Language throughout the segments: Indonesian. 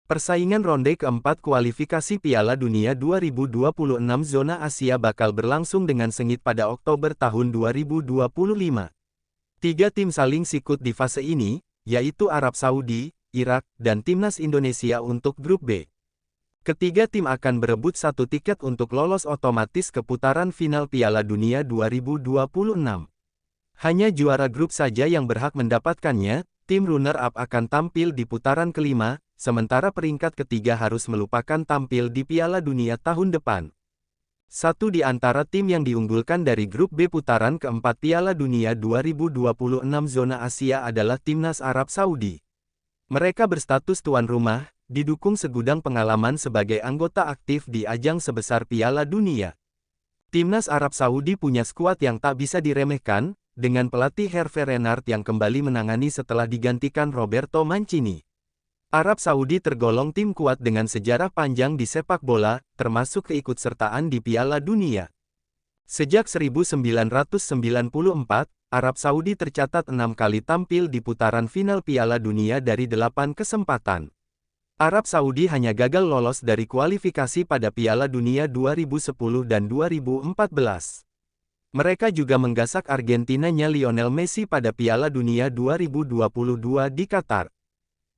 Persaingan ronde keempat kualifikasi Piala Dunia 2026 zona Asia bakal berlangsung dengan sengit pada Oktober tahun 2025. Tiga tim saling sikut di fase ini, yaitu Arab Saudi, Irak, dan Timnas Indonesia untuk Grup B. Ketiga tim akan berebut satu tiket untuk lolos otomatis ke putaran final Piala Dunia 2026. Hanya juara grup saja yang berhak mendapatkannya. Tim runner-up akan tampil di putaran kelima, sementara peringkat ketiga harus melupakan tampil di Piala Dunia tahun depan. Satu di antara tim yang diunggulkan dari grup B putaran keempat Piala Dunia 2026 zona Asia adalah Timnas Arab Saudi. Mereka berstatus tuan rumah, didukung segudang pengalaman sebagai anggota aktif di ajang sebesar Piala Dunia. Timnas Arab Saudi punya skuad yang tak bisa diremehkan, dengan pelatih Hervé Renard yang kembali menangani setelah digantikan Roberto Mancini. Arab Saudi tergolong tim kuat dengan sejarah panjang di sepak bola, termasuk keikutsertaan di Piala Dunia. Sejak 1994, Arab Saudi tercatat 6 kali tampil di putaran final Piala Dunia dari 8 kesempatan. Arab Saudi hanya gagal lolos dari kualifikasi pada Piala Dunia 2010 dan 2014. Mereka juga menggasak Argentinanya Lionel Messi pada Piala Dunia 2022 di Qatar.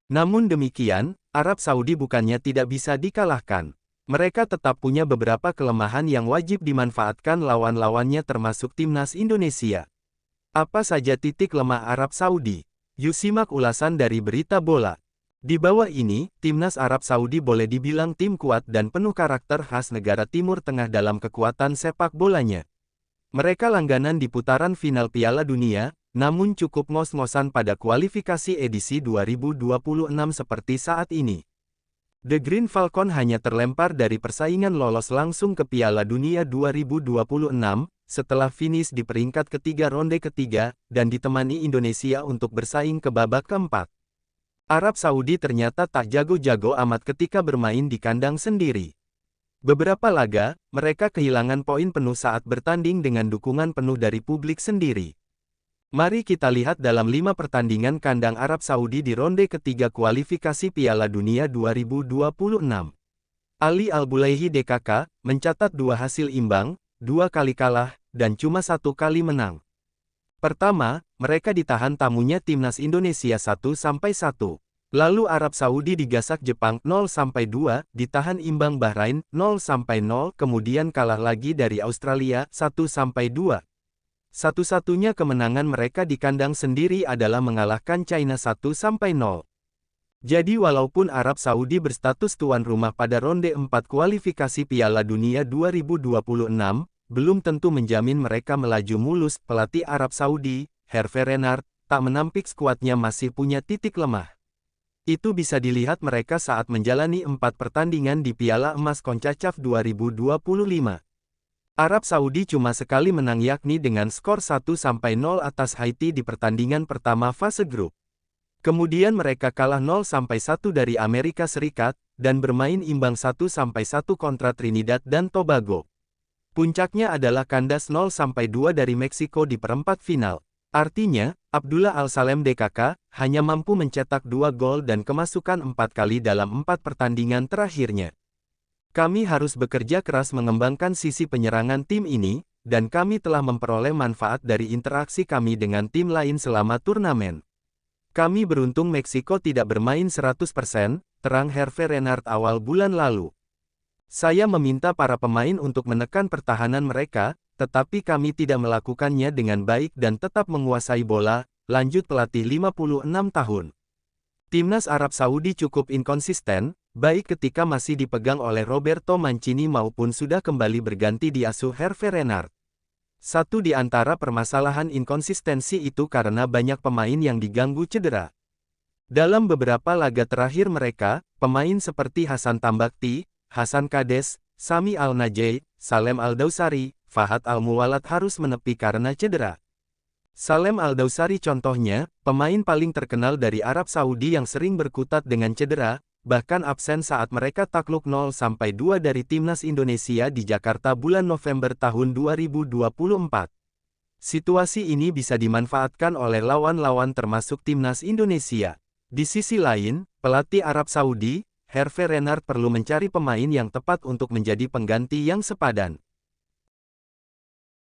Namun demikian, Arab Saudi bukannya tidak bisa dikalahkan. Mereka tetap punya beberapa kelemahan yang wajib dimanfaatkan lawan-lawannya termasuk Timnas Indonesia. Apa saja titik lemah Arab Saudi? Yuk simak ulasan dari Berita Bola. Di bawah ini, Timnas Arab Saudi boleh dibilang tim kuat dan penuh karakter khas negara Timur Tengah dalam kekuatan sepak bolanya. Mereka langganan di putaran final Piala Dunia, namun cukup ngos-ngosan pada kualifikasi edisi 2026 seperti saat ini. The Green Falcon hanya terlempar dari persaingan lolos langsung ke Piala Dunia 2026, setelah finish di peringkat ketiga ronde ketiga, dan ditemani Indonesia untuk bersaing ke babak keempat. Arab Saudi ternyata tak jago-jago amat ketika bermain di kandang sendiri. Beberapa laga, mereka kehilangan poin penuh saat bertanding dengan dukungan penuh dari publik sendiri. Mari kita lihat dalam 5 pertandingan kandang Arab Saudi di ronde ketiga kualifikasi Piala Dunia 2026. Ali Al-Bulaihi DKK, mencatat 2 hasil imbang, 2 kali kalah, dan cuma 1 kali menang. Pertama, mereka ditahan tamunya Timnas Indonesia 1-1. Lalu Arab Saudi digasak Jepang 0-2, ditahan imbang Bahrain 0-0, kemudian kalah lagi dari Australia 1-2. Satu-satunya kemenangan mereka di kandang sendiri adalah mengalahkan China 1-0. Jadi walaupun Arab Saudi berstatus tuan rumah pada ronde 4 kualifikasi Piala Dunia 2026, belum tentu menjamin mereka melaju mulus. Pelatih Arab Saudi, Hervé Renard, tak menampik skuadnya masih punya titik lemah. Itu bisa dilihat mereka saat menjalani 4 pertandingan di Piala Emas CONCACAF 2025. Arab Saudi cuma sekali menang yakni dengan skor 1-0 atas Haiti di pertandingan pertama fase grup. Kemudian mereka kalah 0-1 dari Amerika Serikat, dan bermain imbang 1-1 kontra Trinidad dan Tobago. Puncaknya adalah kandas 0-2 dari Meksiko di perempat final. Artinya, Abdullah Al-Salem DKK, hanya mampu mencetak 2 gol dan kemasukan 4 kali dalam 4 pertandingan terakhirnya. Kami harus bekerja keras mengembangkan sisi penyerangan tim ini, dan kami telah memperoleh manfaat dari interaksi kami dengan tim lain selama turnamen. Kami beruntung Meksiko tidak bermain 100%, terang Hervé Renard awal bulan lalu. Saya meminta para pemain untuk menekan pertahanan mereka, tetapi kami tidak melakukannya dengan baik dan tetap menguasai bola, lanjut pelatih 56 tahun. Timnas Arab Saudi cukup inkonsisten, baik ketika masih dipegang oleh Roberto Mancini maupun sudah kembali berganti di asuh Hervé Renard. Satu di antara permasalahan inkonsistensi itu karena banyak pemain yang diganggu cedera. Dalam beberapa laga terakhir mereka, pemain seperti Hasan Tambakti, Hasan Kades, Sami Al-Najei, Salem Al-Dausari, Fahad Al-Muwalat harus menepi karena cedera. Salem Al-Dausari contohnya, pemain paling terkenal dari Arab Saudi yang sering berkutat dengan cedera, bahkan absen saat mereka takluk 0-2 dari Timnas Indonesia di Jakarta bulan November tahun 2024. Situasi ini bisa dimanfaatkan oleh lawan-lawan termasuk Timnas Indonesia. Di sisi lain, pelatih Arab Saudi, Hervé Renard perlu mencari pemain yang tepat untuk menjadi pengganti yang sepadan.